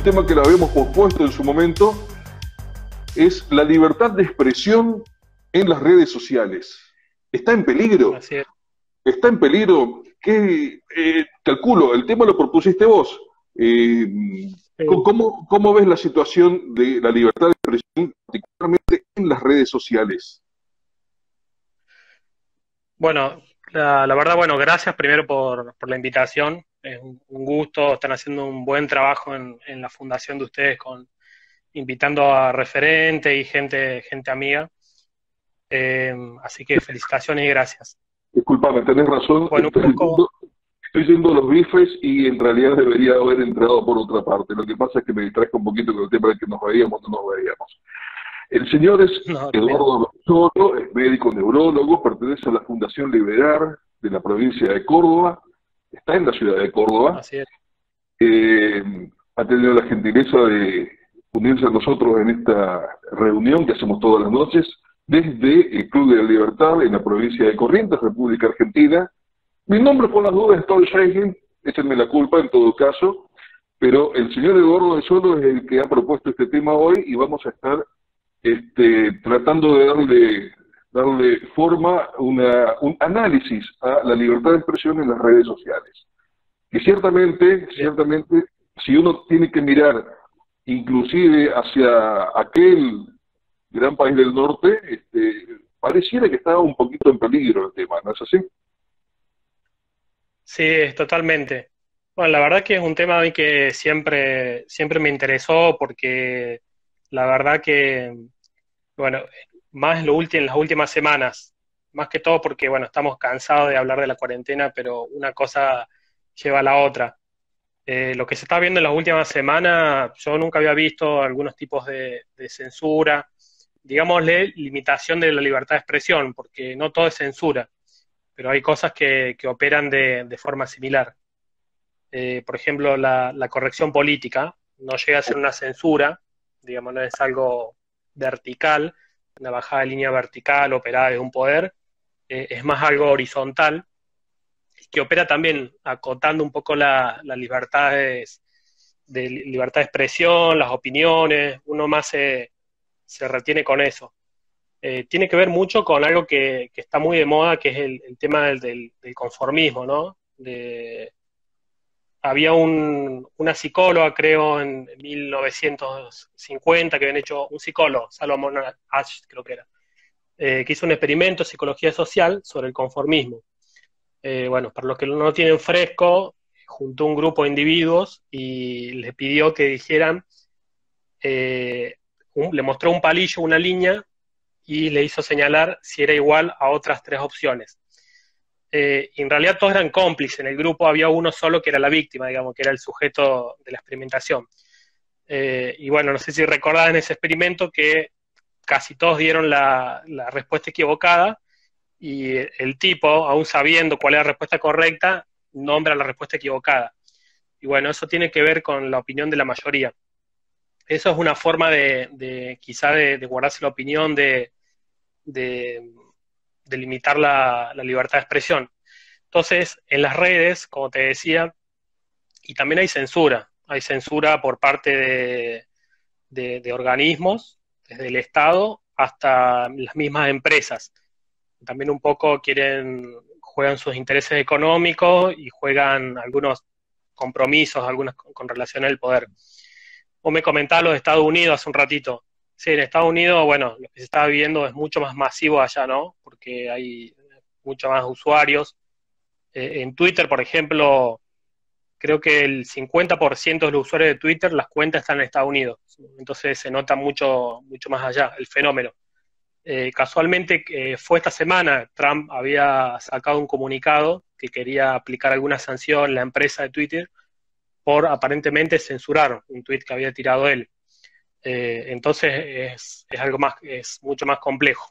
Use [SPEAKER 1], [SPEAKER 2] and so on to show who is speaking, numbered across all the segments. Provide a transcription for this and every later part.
[SPEAKER 1] tema que lo habíamos pospuesto en su momento, es la libertad de expresión en las redes sociales. ¿Está en peligro?
[SPEAKER 2] Así es.
[SPEAKER 1] ¿Está en peligro? ¿Qué, calculo, el tema lo propusiste vos.
[SPEAKER 2] Sí.
[SPEAKER 1] ¿Cómo ves la situación de la libertad de expresión, particularmente en las redes sociales?
[SPEAKER 2] Bueno, la verdad, bueno, gracias primero por la invitación. Es un gusto, están haciendo un buen trabajo en la fundación de ustedes con invitando a referentes y gente amiga. Así que felicitaciones y gracias.
[SPEAKER 1] Disculpame, tenés razón,
[SPEAKER 2] Bueno, un poco,
[SPEAKER 1] estoy yendo a los bifes y en realidad debería haber entrado por otra parte. Lo que pasa es que me distraigo un poquito con el tema de que nos veíamos o no nos veíamos. El señor es
[SPEAKER 2] no, está bien.
[SPEAKER 1] Eduardo Solo, es médico neurólogo, pertenece a la Fundación Liberar de la provincia de Córdoba, está en la ciudad de Córdoba,
[SPEAKER 2] Así es.
[SPEAKER 1] ha tenido la gentileza de unirse a nosotros en esta reunión que hacemos todas las noches desde el Club de la Libertad en la provincia de Corrientes, República Argentina. Mi nombre, por las dudas, es Tom Shahin, échenme la culpa en todo caso, pero el señor Eduardo de Solo es el que ha propuesto este tema hoy y vamos a estar tratando de darle forma, un análisis a la libertad de expresión en las redes sociales. Que
[SPEAKER 2] Bien.
[SPEAKER 1] ciertamente, si uno tiene que mirar inclusive hacia aquel gran país del norte, pareciera que está un poquito en peligro el tema, ¿no es así?
[SPEAKER 2] Sí, es totalmente. Bueno, la verdad que es un tema a mí que siempre me interesó porque la verdad que, bueno, más en las últimas semanas, más que todo porque, bueno, estamos cansados de hablar de la cuarentena, pero una cosa lleva a la otra. Lo que se está viendo en las últimas semanas, yo nunca había visto algunos tipos de censura, digámosle, limitación de la libertad de expresión, porque no todo es censura, pero hay cosas que operan de forma similar. Por ejemplo, la corrección política no llega a ser una censura, digamos, no es algo vertical, una bajada de línea vertical operada de un poder, es más algo horizontal, que opera también acotando un poco las libertades de libertad de expresión, las opiniones, uno más se retiene con eso. Tiene que ver mucho con algo que está muy de moda, que es el tema del conformismo, ¿no? Había una psicóloga, creo, en 1950, que habían hecho un psicólogo, Salomon Asch, creo que era, que hizo un experimento de psicología social sobre el conformismo. Bueno, para los que no lo tienen fresco, juntó un grupo de individuos y les pidió que dijeran, le mostró un palillo, una línea, y le hizo señalar si era igual a otras tres opciones. Y en realidad todos eran cómplices, en el grupo había uno solo que era la víctima, digamos, que era el sujeto de la experimentación. Y bueno, no sé si recordaban ese experimento que casi todos dieron la respuesta equivocada y el tipo, aún sabiendo cuál era la respuesta correcta, nombra la respuesta equivocada. Y bueno, eso tiene que ver con la opinión de la mayoría. Eso es una forma quizá de guardarse la opinión, de, de limitar la libertad de expresión. Entonces, en las redes, como te decía, y también hay censura por parte de organismos, desde el Estado hasta las mismas empresas. También un poco juegan sus intereses económicos y juegan algunos compromisos, algunos con relación al poder. Vos me comentabas los Estados Unidos hace un ratito. Sí, en Estados Unidos, bueno, lo que se está viviendo es mucho más masivo allá, ¿no? Porque hay muchos más usuarios. En Twitter, por ejemplo, creo que el 50% de los usuarios de Twitter, las cuentas están en Estados Unidos. Entonces se nota mucho más allá el fenómeno. Casualmente fue esta semana, Trump había sacado un comunicado que quería aplicar alguna sanción a la empresa de Twitter por aparentemente censurar un tweet que había tirado él. Entonces es algo más, es mucho más complejo.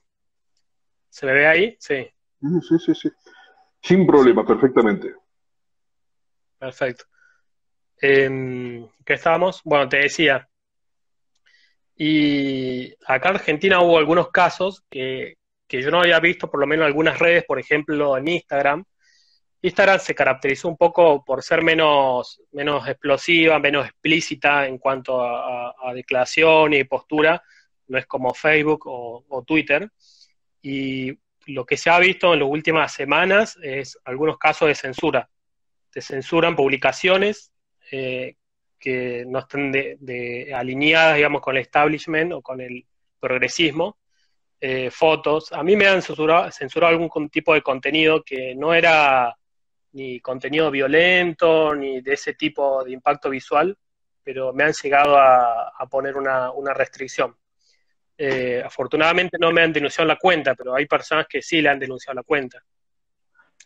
[SPEAKER 2] ¿Se me ve ahí? Sí,
[SPEAKER 1] Sí, sí, sí. Sin
[SPEAKER 2] sí,
[SPEAKER 1] problema, perfectamente.
[SPEAKER 2] perfecto. ¿Qué estábamos? Bueno, te decía, y acá en Argentina hubo algunos casos que yo no había visto, por lo menos en algunas redes, por ejemplo en Instagram, Instagram se caracterizó un poco por ser menos explosiva, menos explícita en cuanto a declaración y postura, no es como Facebook o Twitter. Y lo que se ha visto en las últimas semanas es algunos casos de censura. Te censuran publicaciones que no estén alineadas, digamos, con el establishment o con el progresismo, fotos. A mí me han censurado algún tipo de contenido que no era ni contenido violento, ni de ese tipo de impacto visual, pero me han llegado a poner una restricción. Afortunadamente no me han denunciado la cuenta, pero hay personas que sí le han denunciado la cuenta,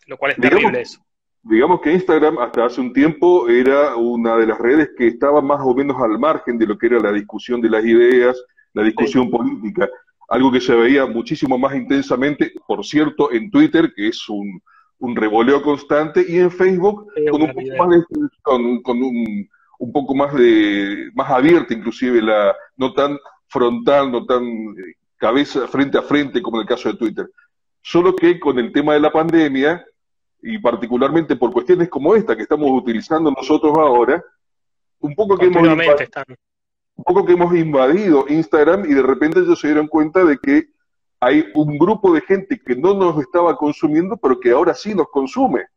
[SPEAKER 2] lo cual es terrible eso.
[SPEAKER 1] Digamos que Instagram hasta hace un tiempo era una de las redes que estaba más o menos al margen de lo que era la discusión de las ideas, la discusión política, algo que se veía muchísimo más intensamente, por cierto, en Twitter, que es un revoleo constante, y en Facebook con un poco más de con un poco más más abierta, inclusive no tan frontal, no tan cabeza frente a frente como en el caso de Twitter. Solo que con el tema de la pandemia, y particularmente por cuestiones como esta que estamos utilizando nosotros ahora, un poco que hemos invadido Instagram y de repente ellos se dieron cuenta de que hay un grupo de gente que no nos estaba consumiendo, pero que ahora sí nos consume.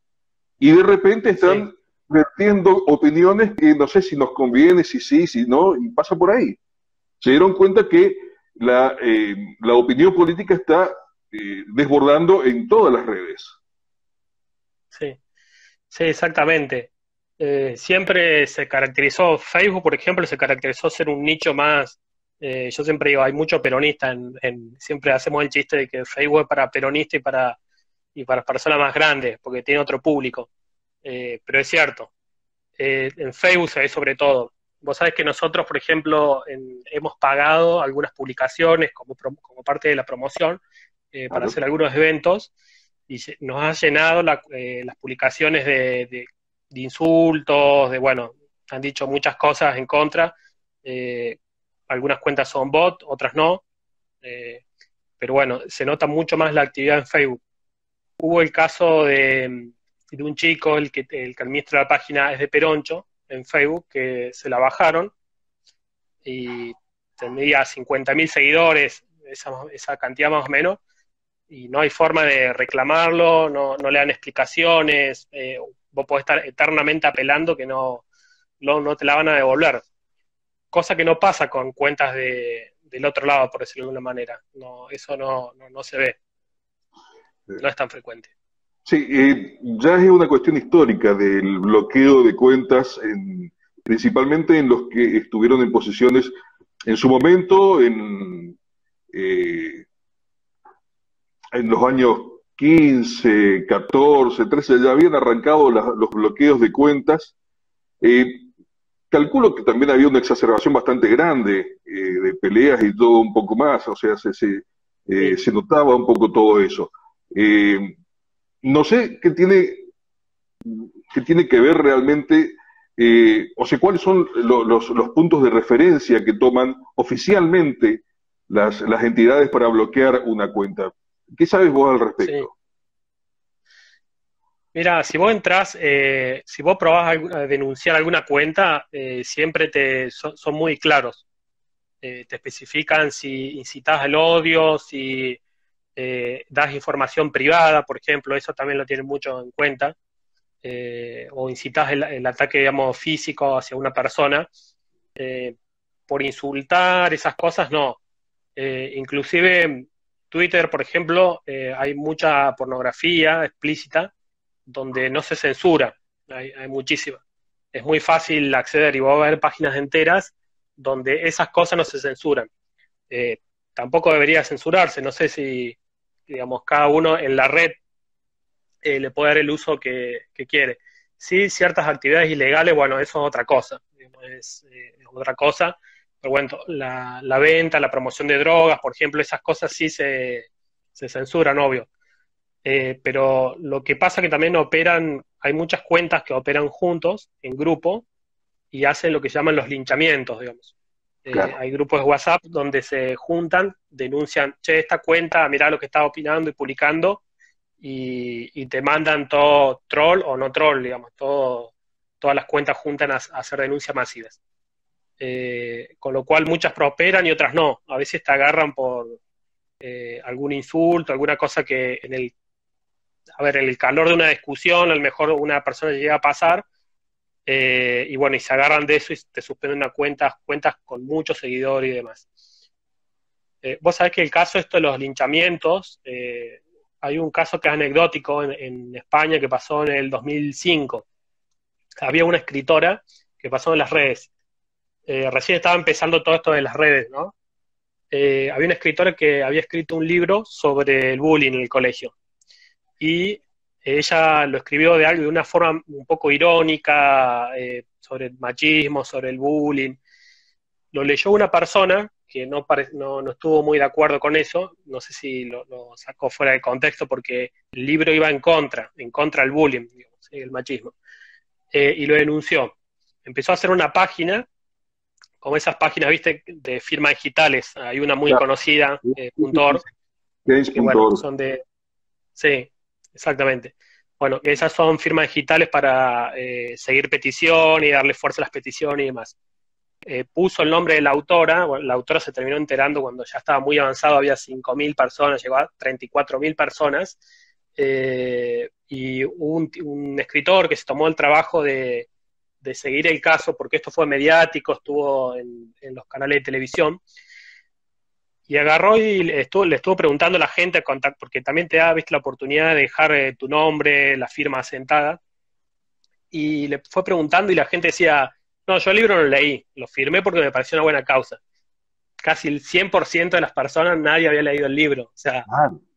[SPEAKER 1] Y de repente están vertiendo opiniones que no sé si nos conviene, si sí, si no, y pasa por ahí. Se dieron cuenta que la opinión política está desbordando en todas las redes.
[SPEAKER 2] Sí, sí, exactamente. Siempre se caracterizó, Facebook, por ejemplo, se caracterizó ser un nicho más, yo siempre digo, hay mucho peronista, siempre hacemos el chiste de que Facebook es para peronistas y para personas más grandes, porque tiene otro público. Pero es cierto, en Facebook se ve sobre todo. Vos sabés que nosotros, por ejemplo, hemos pagado algunas publicaciones como parte de la promoción para hacer algunos eventos, y nos ha llenado las publicaciones de insultos, bueno, han dicho muchas cosas en contra, algunas cuentas son bot, otras no, pero bueno, se nota mucho más la actividad en Facebook. Hubo el caso de un chico, el que administra la página es de Peroncho, en Facebook, que se la bajaron, y tendría 50.000 seguidores, esa cantidad más o menos, y no hay forma de reclamarlo, no le dan explicaciones, vos podés estar eternamente apelando que no te la van a devolver. Cosa que no pasa con cuentas del otro lado, por decirlo de alguna manera. No, eso no se ve. No es tan frecuente.
[SPEAKER 1] Sí, ya es una cuestión histórica del bloqueo de cuentas, principalmente en los que estuvieron en posiciones en su momento, en los años 15, 14, 13, ya habían arrancado los bloqueos de cuentas. Calculo que también había una exacerbación bastante grande de peleas y todo un poco más, o sea, se notaba un poco todo eso. No sé qué tiene que ver realmente, o sea, cuáles son los puntos de referencia que toman oficialmente las entidades para bloquear una cuenta. ¿Qué sabes vos al respecto?
[SPEAKER 2] Sí. Mira, si vos entrás, si vos probás a denunciar alguna cuenta, siempre son muy claros. Te especifican si incitas al odio, si das información privada, por ejemplo, eso también lo tienen mucho en cuenta, o incitas el ataque, digamos, físico hacia una persona. Por insultar, esas cosas, no. Inclusive Twitter, por ejemplo, hay mucha pornografía explícita donde no se censura, hay muchísima. Es muy fácil acceder y vos vas a ver páginas enteras donde esas cosas no se censuran. Tampoco debería censurarse, no sé si, digamos, cada uno en la red le puede dar el uso que quiere. Sí, ciertas actividades ilegales, bueno, eso es otra cosa, es otra cosa. Pero bueno, la venta, la promoción de drogas, por ejemplo, esas cosas sí se censuran, obvio. Pero lo que pasa es que también hay muchas cuentas que operan juntos, en grupo, y hacen lo que llaman los linchamientos, digamos. Claro. Hay grupos de WhatsApp donde se juntan, denuncian, che, esta cuenta, mirá lo que está opinando y publicando, y te mandan todo troll o no troll, digamos, todas las cuentas juntan a hacer denuncias masivas. Con lo cual muchas prosperan y otras no. A veces te agarran por algún insulto, alguna cosa que en el calor de una discusión a lo mejor una persona llega a pasar, y bueno, y se agarran de eso y te suspenden cuentas con muchos seguidores y demás. Vos sabés que el caso esto de los linchamientos, hay un caso que es anecdótico en España que pasó en el 2005. Había una escritora que pasó en las redes. Recién estaba empezando todo esto de las redes, ¿no? Había una escritora que había escrito un libro sobre el bullying en el colegio. Y ella lo escribió de una forma un poco irónica, sobre el machismo, sobre el bullying. Lo leyó una persona que no estuvo muy de acuerdo con eso, no sé si lo sacó fuera de contexto porque el libro iba en contra del bullying, digamos, ¿sí? El machismo. Y lo denunció. Empezó a hacer una página, como esas páginas, viste, de firmas digitales. Hay una muy conocida, .org, que bueno, son de... Sí, exactamente. Bueno, esas son firmas digitales para seguir peticiones y darle fuerza a las peticiones y demás. Puso el nombre de la autora, bueno, la autora se terminó enterando cuando ya estaba muy avanzado, había 5.000 personas, llegó a 34.000 personas, y un escritor que se tomó el trabajo de seguir el caso, porque esto fue mediático, estuvo en los canales de televisión, y agarró y le estuvo preguntando a la gente, porque también te da, viste, la oportunidad de dejar tu nombre, la firma asentada, y le fue preguntando y la gente decía, no, yo el libro no lo leí, lo firmé porque me pareció una buena causa. Casi el 100% de las personas nadie había leído el libro, o sea,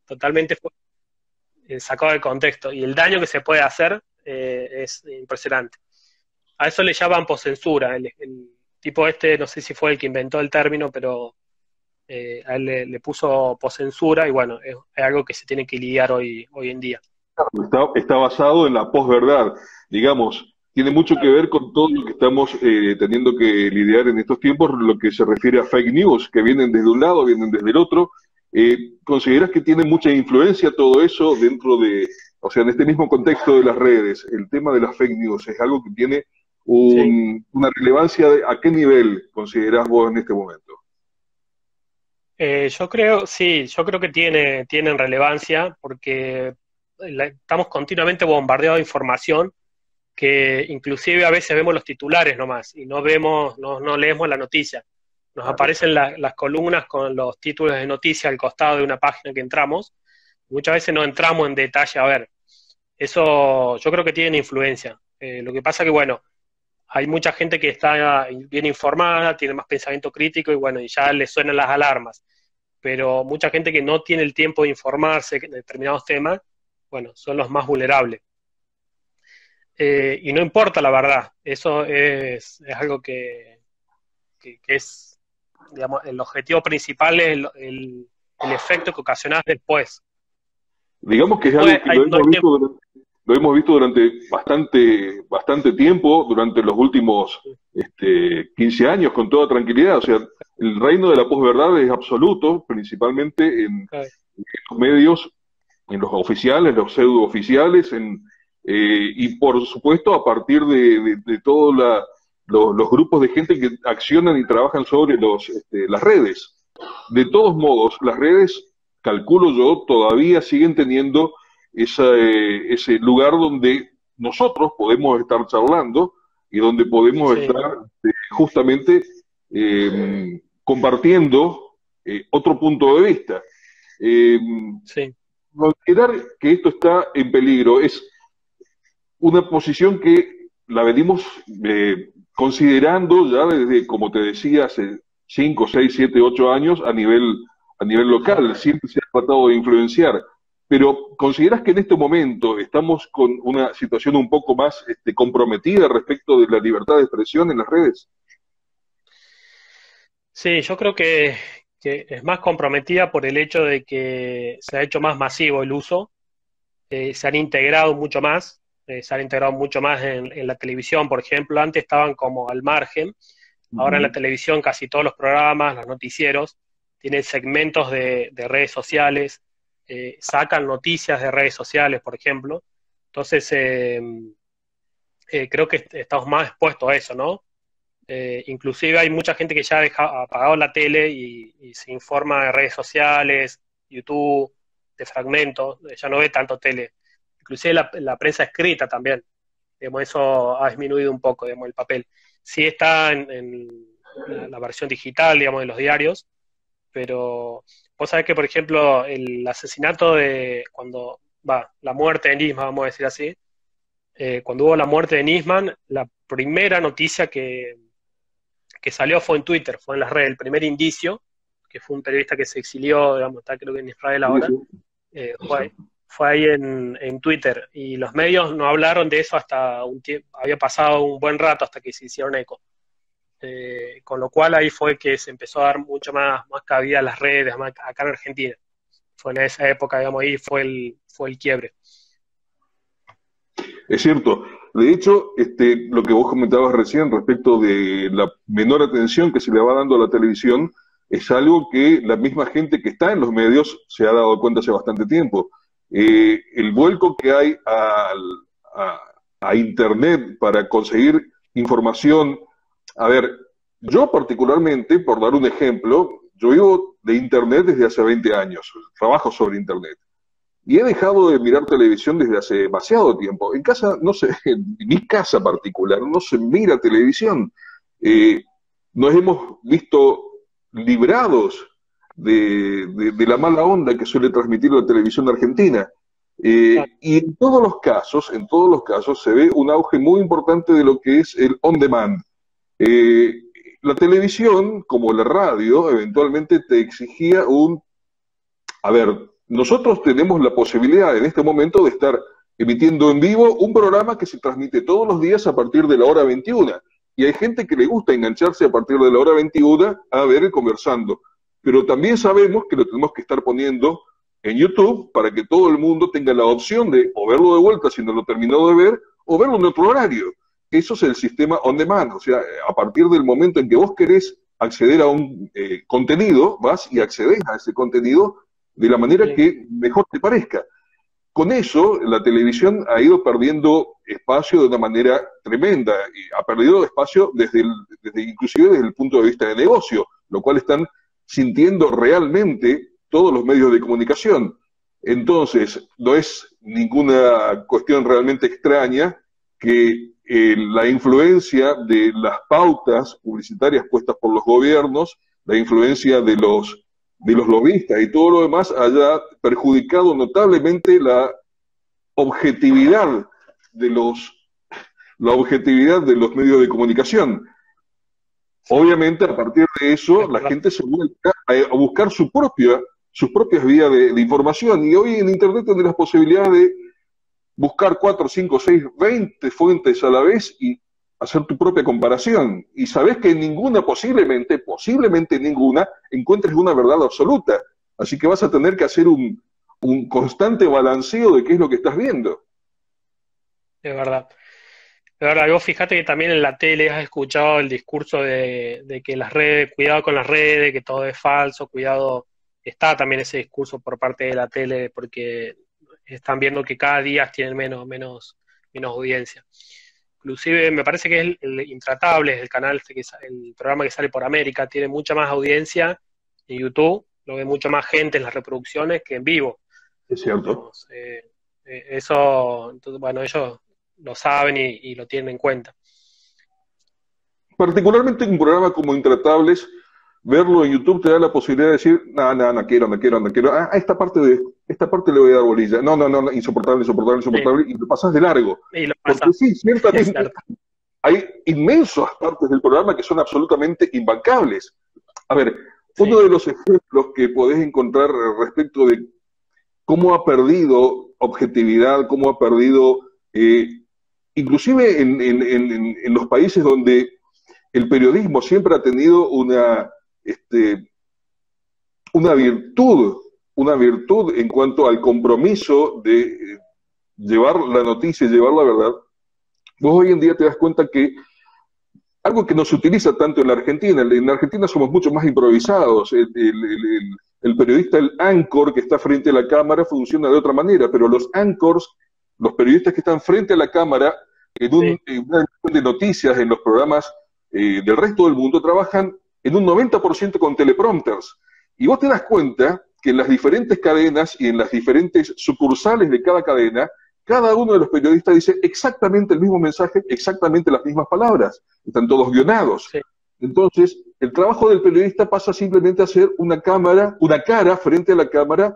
[SPEAKER 2] totalmente fue sacado de contexto, y el daño que se puede hacer es impresionante. A eso le llaman poscensura, el tipo no sé si fue el que inventó el término, pero a él le puso poscensura, y bueno, es algo que se tiene que lidiar hoy en día.
[SPEAKER 1] Está basado en la posverdad, digamos, tiene mucho que ver con todo lo que estamos teniendo que lidiar en estos tiempos, lo que se refiere a fake news, que vienen desde un lado, vienen desde el otro. ¿Consideras que tiene mucha influencia todo eso dentro de, o sea, en este mismo contexto de las redes, el tema de las fake news es algo que tiene una relevancia ¿a qué nivel considerás vos en este momento?
[SPEAKER 2] Yo creo que tienen relevancia porque estamos continuamente bombardeados de información que inclusive a veces vemos los titulares nomás y no leemos la noticia. Nos aparecen las columnas con los títulos de noticia al costado de una página que entramos. Muchas veces no entramos en detalle a ver. Eso yo creo que tiene influencia. Lo que pasa que, bueno, hay mucha gente que está bien informada, tiene más pensamiento crítico y bueno, y ya le suenan las alarmas. Pero mucha gente que no tiene el tiempo de informarse de determinados temas, bueno, son los más vulnerables. Y no importa la verdad, eso es algo que es, digamos, el objetivo principal es el efecto que ocasionás después.
[SPEAKER 1] Digamos que es algo que lo hemos visto durante bastante tiempo, durante los últimos 15 años, con toda tranquilidad. O sea, el reino de la posverdad es absoluto, principalmente en los medios, en los oficiales, los pseudo-oficiales, y por supuesto a partir de todos los grupos de gente que accionan y trabajan sobre las redes. De todos modos, las redes, calculo yo, todavía siguen teniendo ese lugar donde nosotros podemos estar charlando y donde podemos estar justamente compartiendo otro punto de vista. Considerar que esto está en peligro es una posición que la venimos considerando ya desde, como te decía, hace 5, 6, 7, 8 años a nivel local. Siempre se ha tratado de influenciar. Pero ¿consideras que en este momento estamos con una situación un poco más comprometida respecto de la libertad de expresión en las redes?
[SPEAKER 2] Sí, yo creo que es más comprometida por el hecho de que se ha hecho más masivo el uso, se han integrado mucho más en la televisión, por ejemplo. Antes estaban como al margen, ahora en la televisión casi todos los programas, los noticieros, tienen segmentos de redes sociales, sacan noticias de redes sociales, por ejemplo. Entonces, creo que estamos más expuestos a eso, ¿no? Inclusive hay mucha gente que ya ha apagado la tele y se informa de redes sociales, YouTube, de fragmentos, ya no ve tanto tele. Inclusive la prensa escrita también, digamos, eso ha disminuido un poco, digamos, el papel. Sí está en la versión digital, digamos, de los diarios, pero vos sabés que, por ejemplo, el asesinato la muerte de Nisman, vamos a decir así, cuando hubo la muerte de Nisman, la primera noticia que salió fue en Twitter, fue en las redes, el primer indicio, que fue un periodista que se exilió, digamos, está creo que en Israel ahora, fue ahí en Twitter, y los medios no hablaron de eso hasta un tiempo, había pasado un buen rato hasta que se hicieron eco. Con lo cual ahí fue que se empezó a dar mucho más cabida a las redes, acá en Argentina. Fue en esa época, digamos, ahí fue el quiebre.
[SPEAKER 1] Es cierto. De hecho, lo que vos comentabas recién respecto de la menor atención que se le va dando a la televisión es algo que la misma gente que está en los medios se ha dado cuenta hace bastante tiempo. El vuelco que hay a Internet para conseguir información. A ver, yo particularmente, por dar un ejemplo, yo vivo de Internet desde hace 20 años, trabajo sobre Internet. Y he dejado de mirar televisión desde hace demasiado tiempo. En casa, no sé, en mi casa particular, no se mira televisión. Nos hemos visto librados de la mala onda que suele transmitir la televisión argentina. Y en todos los casos se ve un auge muy importante de lo que es el on demand. La televisión, como la radio, eventualmente te exigía a ver, nosotros tenemos la posibilidad en este momento de estar emitiendo en vivo un programa que se transmite todos los días a partir de la hora 21. Y hay gente que le gusta engancharse a partir de la hora 21 a ver Conversando. Pero también sabemos que lo tenemos que estar poniendo en YouTube para que todo el mundo tenga la opción de o verlo de vuelta si no lo terminó de ver, o verlo en otro horario. Eso es el sistema on demand. O sea, a partir del momento en que vos querés acceder a un contenido, vas y accedes a ese contenido de la manera que mejor te parezca. Con eso, la televisión ha ido perdiendo espacio de una manera tremenda, y ha perdido espacio inclusive desde el punto de vista de negocio, lo cual están sintiendo realmente todos los medios de comunicación. Entonces, no es ninguna cuestión realmente extraña que la influencia de las pautas publicitarias puestas por los gobiernos, la influencia de los lobistas y todo lo demás haya perjudicado notablemente la objetividad de los medios de comunicación. Obviamente, a partir de eso, la gente se vuelca a buscar sus propias vías de información, y hoy en Internet tenés las posibilidades de buscar 4, 5, 6, 20 fuentes a la vez y hacer tu propia comparación. Y sabés que en ninguna, posiblemente ninguna, encuentres una verdad absoluta. Así que vas a tener que hacer un constante balanceo de qué es lo que estás viendo.
[SPEAKER 2] Es verdad. Es verdad, vos fíjate que también en la tele has escuchado el discurso de que las redes, cuidado con las redes, que todo es falso, cuidado. Está también ese discurso por parte de la tele porque están viendo que cada día tienen menos audiencia. Inclusive me parece que es el Intratables, el canal, el programa que sale por América, tiene mucha más audiencia en YouTube, lo ve mucha más gente en las reproducciones que en vivo.
[SPEAKER 1] Es cierto.
[SPEAKER 2] Eso, entonces, bueno, ellos lo saben y lo tienen en cuenta.
[SPEAKER 1] Particularmente en un programa como Intratables, verlo en YouTube te da la posibilidad de decir, no quiero. Esta parte le voy a dar bolilla. No, insoportable, sí. Y lo pasas de largo. Porque sí, ciertamente hay inmensas partes del programa que son absolutamente imbancables. A ver, uno de los ejemplos que podés encontrar respecto de cómo ha perdido objetividad, cómo ha perdido, inclusive en los países donde el periodismo siempre ha tenido una virtud en cuanto al compromiso de llevar la noticia y llevar la verdad. Vos hoy en día te das cuenta que algo que no se utiliza tanto en la Argentina somos mucho más improvisados. el periodista, el anchor que está frente a la cámara funciona de otra manera, pero los anchors, los periodistas que están frente a la cámara
[SPEAKER 2] Sí,
[SPEAKER 1] en una emisión de noticias en los programas del resto del mundo, trabajan en un 90% con teleprompters. Y vos te das cuenta que en las diferentes cadenas y en las diferentes sucursales de cada cadena, cada uno de los periodistas dice exactamente el mismo mensaje, exactamente las mismas palabras. Están todos guionados.
[SPEAKER 2] sí,
[SPEAKER 1] Entonces, el trabajo del periodista pasa simplemente a ser una cámara, una cara frente a la cámara,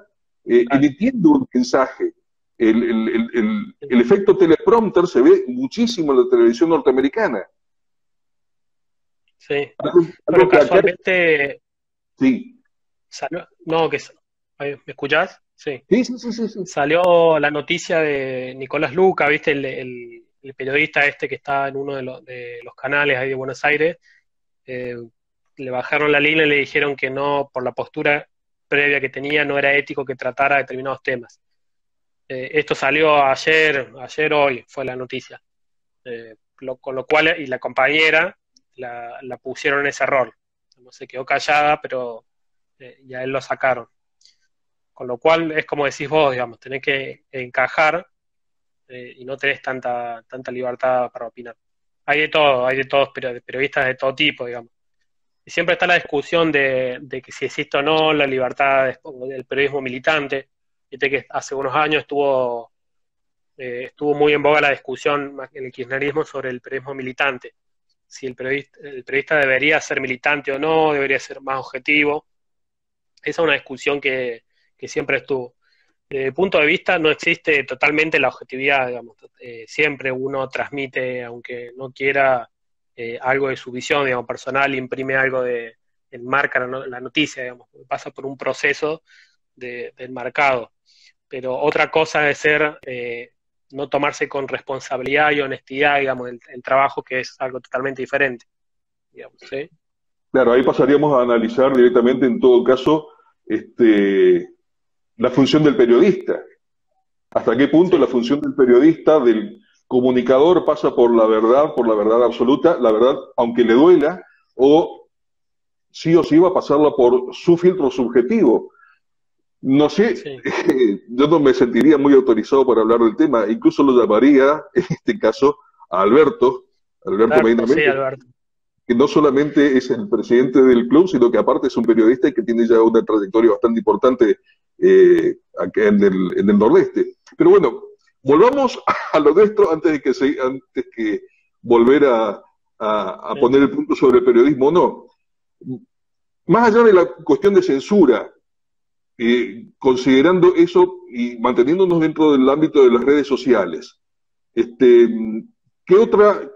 [SPEAKER 2] claro,
[SPEAKER 1] emitiendo un mensaje.
[SPEAKER 2] sí.
[SPEAKER 1] El efecto teleprompter se ve muchísimo en la televisión norteamericana.
[SPEAKER 2] Sí. Bueno,
[SPEAKER 1] Algo que acá,
[SPEAKER 2] casualmente
[SPEAKER 1] sí,
[SPEAKER 2] salió, no, ¿me escuchás? Sí.
[SPEAKER 1] sí, sí, sí, sí, sí.
[SPEAKER 2] Salió la noticia de Nicolás Luca, ¿viste? El periodista este que está en uno de los canales ahí de Buenos Aires. eh, Le bajaron la línea y le dijeron que no, por la postura previa que tenía, no era ético que tratara determinados temas. Esto salió ayer hoy fue la noticia. Con lo cual, y la compañera la pusieron en ese rol. No se quedó callada, pero ya él lo sacaron. Con lo cual es como decís vos, digamos, tenés que encajar y no tenés tanta libertad para opinar. Hay de todos, periodistas de todo tipo, digamos. Y siempre está la discusión de que si existe o no la libertad del periodismo militante. Viste que hace unos años estuvo muy en boga la discusión en el kirchnerismo sobre el periodismo militante. Si el periodista debería ser militante o no, debería ser más objetivo. Esa es una discusión que siempre estuvo. Desde mi punto de vista no existe totalmente la objetividad, digamos. Siempre uno transmite, aunque no quiera, algo de su visión, digamos, personal, imprime algo enmarca la noticia, digamos, pasa por un proceso de enmarcado. Pero otra cosa es ser, no tomarse con responsabilidad y honestidad, digamos, el trabajo, que es algo totalmente diferente, digamos, ¿sí?
[SPEAKER 1] Claro, ahí pasaríamos a analizar directamente, en todo caso, la función del periodista. ¿Hasta qué punto la
[SPEAKER 2] Sí,
[SPEAKER 1] función del periodista, del comunicador, pasa por la verdad absoluta, la verdad, aunque le duela, o sí va a pasarla por su filtro subjetivo? No sé,
[SPEAKER 2] sí.
[SPEAKER 1] yo no me sentiría muy autorizado para hablar del tema, incluso lo llamaría, en este caso, a Alberto Medina
[SPEAKER 2] Alberto, sí,
[SPEAKER 1] Méndez,
[SPEAKER 2] Alberto.
[SPEAKER 1] que no solamente es el presidente del club, sino que aparte es un periodista y que tiene ya una trayectoria bastante importante acá en el Nordeste. Pero bueno, volvamos a lo nuestro antes que volver a
[SPEAKER 2] Sí.
[SPEAKER 1] poner el punto sobre el periodismo o no. Más allá de la cuestión de censura, considerando eso y manteniéndonos dentro del ámbito de las redes sociales, este, qué otra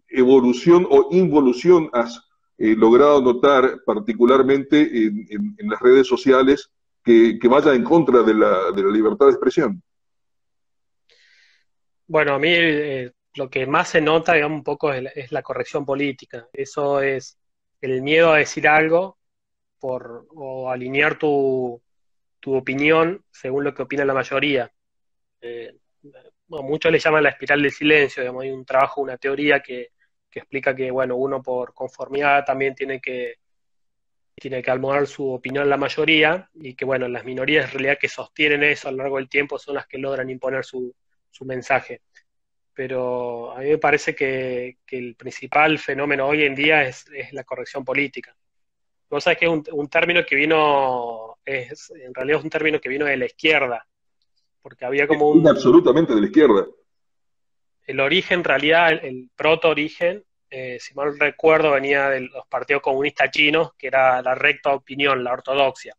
[SPEAKER 1] evolución o involución has logrado notar particularmente en las redes sociales que vaya en contra de la libertad de expresión?
[SPEAKER 2] Bueno, a mí lo que más se nota, digamos, un poco es la corrección política. Eso es el miedo a decir algo o alinear tu opinión según lo que opina la mayoría. Eh, bueno, muchos le llaman la espiral del silencio, digamos, hay un trabajo, una teoría que explica que, bueno, uno por conformidad también tiene que almohar su opinión a la mayoría y que, bueno, las minorías en realidad que sostienen eso a lo largo del tiempo son las que logran imponer su mensaje. Pero a mí me parece que el principal fenómeno hoy en día es la corrección política. Vos sabés que es un término que en realidad es un término que vino de la izquierda, porque había como
[SPEAKER 1] Viene absolutamente de la izquierda.
[SPEAKER 2] el origen, en realidad, el proto-origen, si mal no recuerdo, venía de los partidos comunistas chinos, que era la recta opinión, la ortodoxia.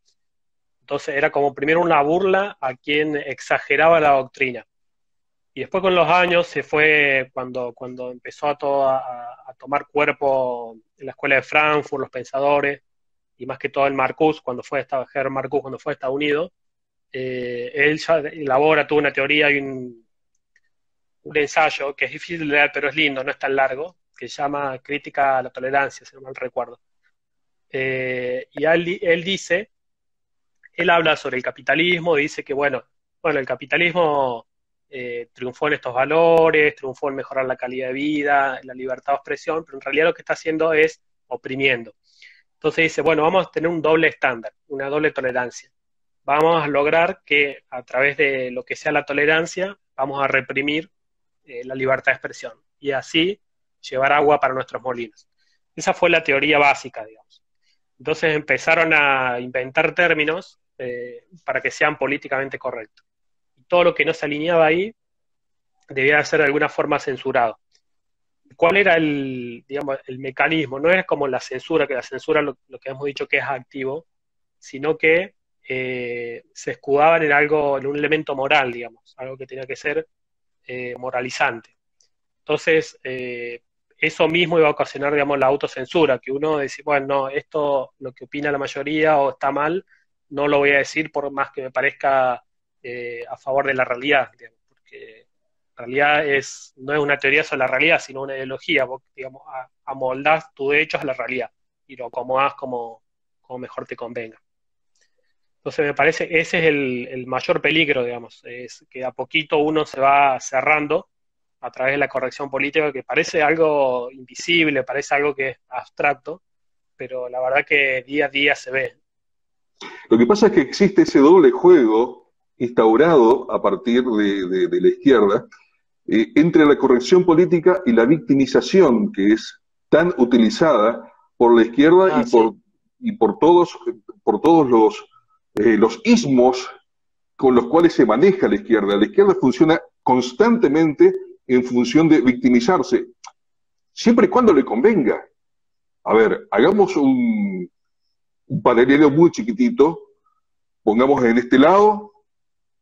[SPEAKER 2] Entonces era como primero una burla a quien exageraba la doctrina. Y después con los años se fue, cuando empezó a tomar cuerpo en la escuela de Frankfurt, los pensadores, y más que todo el Marcuse, Hermann Marcuse, cuando fue a Estados Unidos, él ya tuvo una teoría y un ensayo que es difícil de leer, pero es lindo, no es tan largo, que se llama Crítica a la Tolerancia, si no mal recuerdo. Y él habla sobre el capitalismo, dice que, bueno, el capitalismo triunfó en estos valores, triunfó en mejorar la calidad de vida, en la libertad de expresión, pero en realidad lo que está haciendo es oprimiendo. Entonces dice, bueno, vamos a tener un doble estándar, una doble tolerancia. Vamos a lograr que a través de lo que sea la tolerancia, vamos a reprimir la libertad de expresión y así llevar agua para nuestros molinos. Esa fue la teoría básica, digamos. Entonces empezaron a inventar términos para que sean políticamente correctos. Y todo lo que no se alineaba ahí debía ser de alguna forma censurado. ¿Cuál era digamos, el mecanismo? No es como la censura, que la censura lo que hemos dicho que es activo, sino que se escudaban en algo, en un elemento moral, digamos, algo que tenía que ser moralizante. Entonces, eso mismo iba a ocasionar, digamos, la autocensura, que uno decía, bueno, no, esto, lo que opina la mayoría o está mal, no lo voy a decir por más que me parezca a favor de la realidad, digamos, porque en realidad no es una teoría sobre la realidad, sino una ideología. Vos, digamos, amoldás tus hechos a la realidad y lo acomodás como mejor te convenga. Entonces me parece ese es el mayor peligro, digamos, es que a poquito uno se va cerrando a través de la corrección política, que parece algo invisible, parece algo que es abstracto, pero la verdad que día a día se ve.
[SPEAKER 1] Lo que pasa es que existe ese doble juego instaurado a partir de la izquierda entre la corrección política y la victimización, que es tan utilizada por la izquierda
[SPEAKER 2] Sí.
[SPEAKER 1] y por todos los ismos con los cuales se maneja la izquierda. La izquierda funciona constantemente en función de victimizarse, siempre y cuando le convenga. A ver, hagamos un paralelo muy chiquitito, pongamos en este lado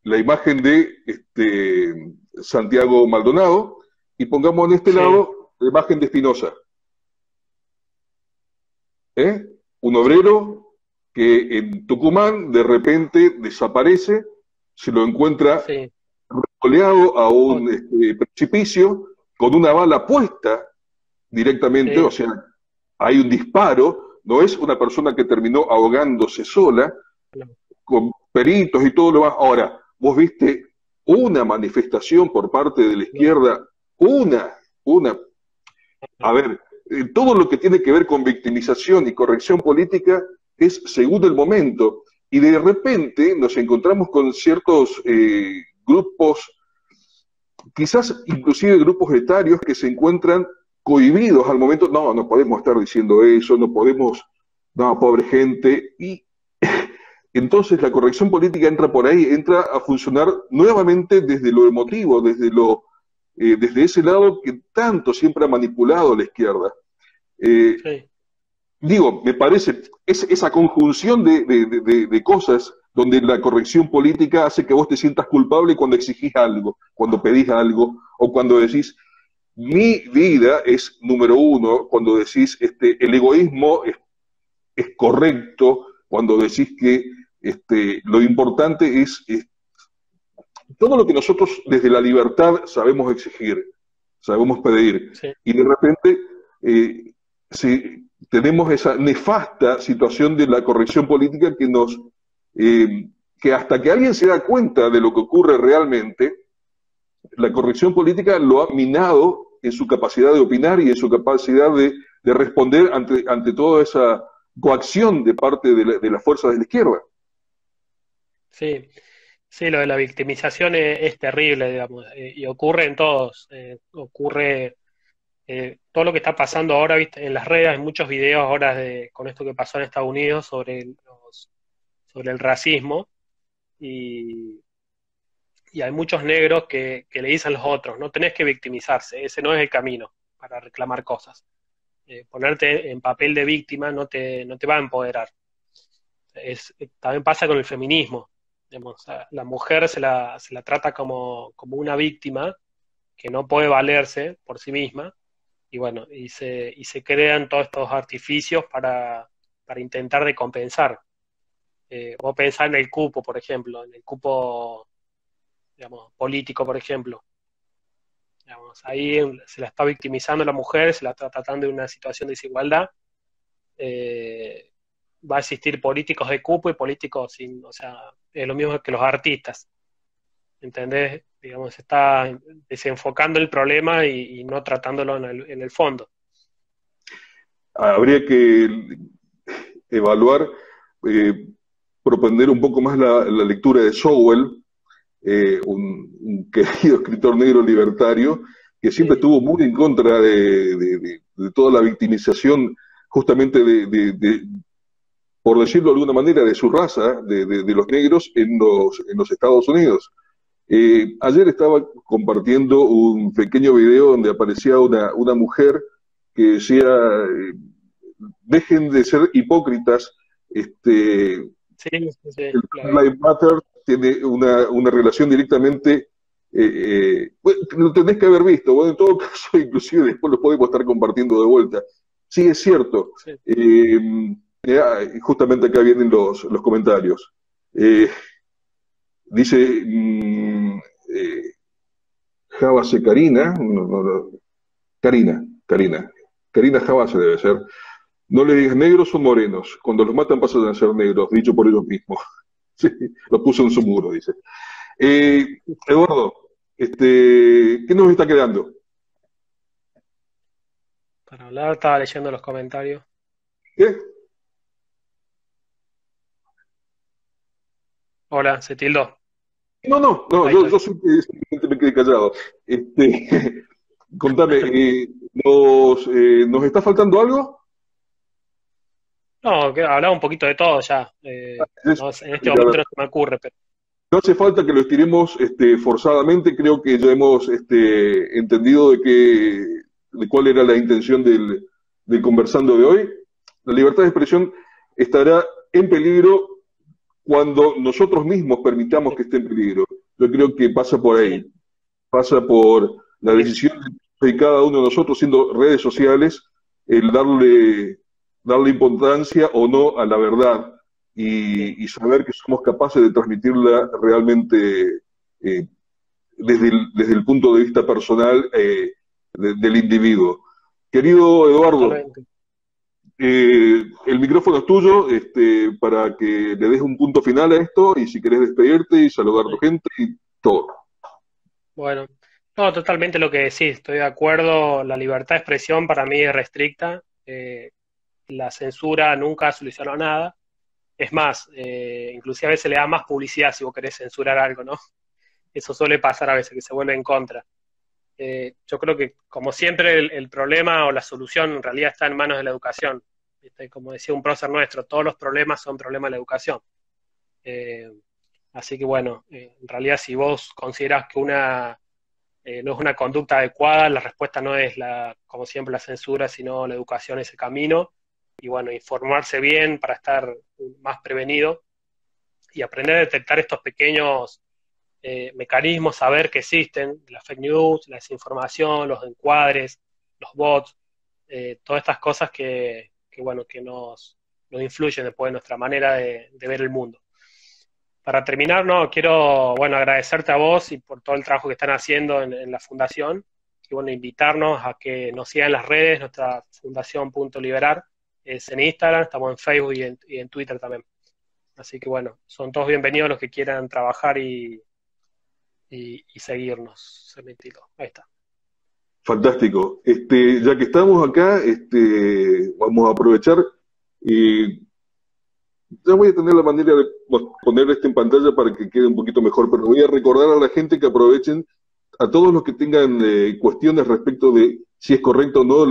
[SPEAKER 1] la imagen de Santiago Maldonado y pongamos en este
[SPEAKER 2] Sí,
[SPEAKER 1] lado la imagen de Espinosa. ¿Eh? Un
[SPEAKER 2] sí,
[SPEAKER 1] obrero que en Tucumán de repente desaparece, se lo encuentra
[SPEAKER 2] sí.
[SPEAKER 1] oleado a
[SPEAKER 2] Oh,
[SPEAKER 1] un precipicio con una bala puesta directamente, o
[SPEAKER 2] sí,
[SPEAKER 1] sea, hay un disparo, no es una persona que terminó ahogándose sola,
[SPEAKER 2] no,
[SPEAKER 1] con peritos y todo lo demás. Ahora, vos viste una manifestación por parte de la
[SPEAKER 2] no,
[SPEAKER 1] izquierda, una, a ver, todo lo que tiene que ver con victimización y corrección política es según el momento. Y de repente nos encontramos con ciertos grupos, quizás inclusive grupos etarios que se encuentran cohibidos al momento, no, no podemos estar diciendo eso, no podemos, no, pobre gente, y entonces la corrección política entra por ahí, entra a funcionar nuevamente desde lo emotivo, desde ese lado que tanto siempre ha manipulado la izquierda. Eh,
[SPEAKER 2] sí,
[SPEAKER 1] Digo, me parece, esa conjunción de cosas donde la corrección política hace que vos te sientas culpable cuando exigís algo, cuando pedís algo, o cuando decís, mi vida es número uno, cuando decís, el egoísmo es correcto, cuando decís que lo importante es todo lo que nosotros desde la libertad sabemos exigir, sabemos pedir,
[SPEAKER 2] sí.
[SPEAKER 1] y de repente tenemos esa nefasta situación de la corrección política que hasta que alguien se da cuenta de lo que ocurre realmente, la corrección política lo ha minado en su capacidad de opinar y en su capacidad de responder ante toda esa coacción de parte de las fuerzas de la izquierda.
[SPEAKER 2] Sí, sí, lo de la victimización es terrible, digamos, y ocurre en todos. Ocurre todo lo que está pasando ahora, ¿viste? En las redes, hay muchos videos ahora con esto que pasó en Estados Unidos sobre el racismo, y, y hay muchos negros que le dicen a los otros, no tenés que victimizarse, ese no es el camino para reclamar cosas. Ponerte en papel de víctima no te va a empoderar. También pasa con el feminismo. Digamos, la mujer se la trata como una víctima que no puede valerse por sí misma, y bueno, y se crean todos estos artificios para intentar de compensar. Vos pensás en el cupo, por ejemplo, en el cupo, digamos, político, por ejemplo. Digamos, ahí se la está victimizando la mujer, se la está tratando de una situación de desigualdad. eh, Va a existir políticos de cupo y políticos sin, o sea, es lo mismo que los artistas, ¿entendés? Digamos, se está desenfocando el problema y no tratándolo en el fondo.
[SPEAKER 1] Habría que evaluar, proponer un poco más la lectura de Sowell, un querido escritor negro libertario, que siempre estuvo muy en contra de toda la victimización, justamente por decirlo de alguna manera, de su raza, de los negros en los Estados Unidos. Ayer estaba compartiendo un pequeño video donde aparecía una mujer que decía, dejen de ser hipócritas,
[SPEAKER 2] Sí,
[SPEAKER 1] el Black
[SPEAKER 2] claro.
[SPEAKER 1] Lives Matter tiene una relación directamente, bueno, lo tenés que haber visto, bueno, en todo caso, inclusive después lo podemos estar compartiendo de vuelta. Sí, es cierto.
[SPEAKER 2] Sí.
[SPEAKER 1] Justamente acá vienen los comentarios. Dice Javase Karina, Karina Javase debe ser. No le digas negros o morenos, cuando los matan pasan a ser negros, dicho por ellos mismos. Sí, lo puso en su muro, dice. Eduardo, ¿qué nos está quedando?
[SPEAKER 2] Para hablar, estaba leyendo los comentarios.
[SPEAKER 1] ¿Qué?
[SPEAKER 2] Hola, se tildó.
[SPEAKER 1] No,
[SPEAKER 2] Ahí
[SPEAKER 1] yo
[SPEAKER 2] estoy.
[SPEAKER 1] simplemente me quedé callado. Contame, ¿nos está faltando algo?
[SPEAKER 2] No, que hablaba un poquito de todo ya. En este momento no se me ocurre, pero
[SPEAKER 1] No hace falta que lo estiremos forzadamente, creo que ya hemos entendido de cuál era la intención del conversando de hoy. La libertad de expresión estará en peligro cuando nosotros mismos permitamos que esté en peligro. Yo creo que pasa por ahí,
[SPEAKER 2] sí,
[SPEAKER 1] pasa por la
[SPEAKER 2] sí,
[SPEAKER 1] decisión de cada uno de nosotros, siendo redes sociales, el darle importancia o no a la verdad y saber que somos capaces de transmitirla realmente desde el punto de vista personal del individuo. Querido Eduardo,
[SPEAKER 2] totalmente.
[SPEAKER 1] el micrófono es tuyo para que le des un punto final a esto y si querés despedirte y saludar a tu
[SPEAKER 2] Sí.
[SPEAKER 1] gente y todo.
[SPEAKER 2] Bueno, no, totalmente lo que decís, estoy de acuerdo. La libertad de expresión para mí es restricta. La censura nunca solucionó nada. Es más, inclusive a veces le da más publicidad si vos querés censurar algo, ¿no? Eso suele pasar a veces, que se vuelve en contra. Yo creo que, como siempre, el problema o la solución en realidad está en manos de la educación. ¿Viste? Como decía un prócer nuestro, todos los problemas son problemas de la educación. Eh, Así que bueno, en realidad si vos considerás que no es una conducta adecuada, la respuesta no es, como siempre, la censura, sino la educación es el camino. Y bueno, informarse bien para estar más prevenido y aprender a detectar estos pequeños mecanismos, saber que existen, la fake news, la desinformación, los encuadres, los bots, todas estas cosas bueno, que nos influyen después en nuestra manera de ver el mundo. Para terminar, no, quiero, bueno, agradecerte a vos y por todo el trabajo que están haciendo en la fundación, y bueno, invitarnos a que nos sigan en las redes, nuestra fundación Punto Liberar, es en Instagram, estamos en Facebook y en Twitter también. Así que bueno, son todos bienvenidos los que quieran trabajar y seguirnos. Se me tiró. Ahí está.
[SPEAKER 1] Fantástico. Ya que estamos acá, vamos a aprovechar y ya voy a tener la manera de poner esto en pantalla para que quede un poquito mejor, pero voy a recordar a la gente que aprovechen, a todos los que tengan cuestiones respecto de si es correcto o no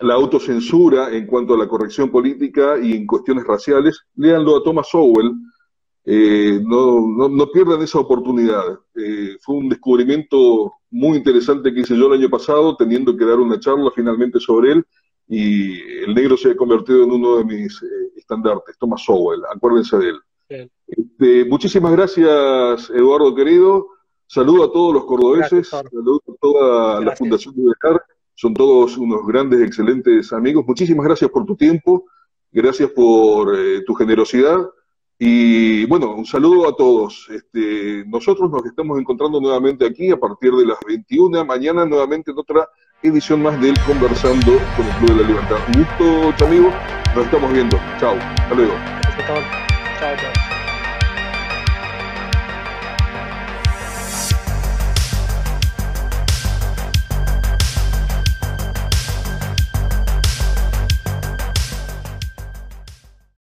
[SPEAKER 1] la autocensura en cuanto a la corrección política y en cuestiones raciales, léanlo a Thomas Sowell. No pierdan esa oportunidad. Fue un descubrimiento muy interesante que hice yo el año pasado, teniendo que dar una charla finalmente sobre él, y el negro se ha convertido en uno de mis estandartes, Thomas Sowell, acuérdense de él. Muchísimas gracias, Eduardo querido. Saludo a todos los cordobeses,
[SPEAKER 2] Gracias,
[SPEAKER 1] saludo a toda la
[SPEAKER 2] gracias.
[SPEAKER 1] Fundación de Dejar, son todos unos grandes, excelentes amigos. Muchísimas gracias por tu tiempo, gracias por tu generosidad. Y bueno, un saludo a todos. Nosotros nos estamos encontrando nuevamente aquí a partir de las 21, mañana nuevamente en otra edición más del Conversando con el Club de la Libertad. Un gusto, amigos. Nos estamos viendo. Chao. Hasta luego.
[SPEAKER 2] Chao, chao.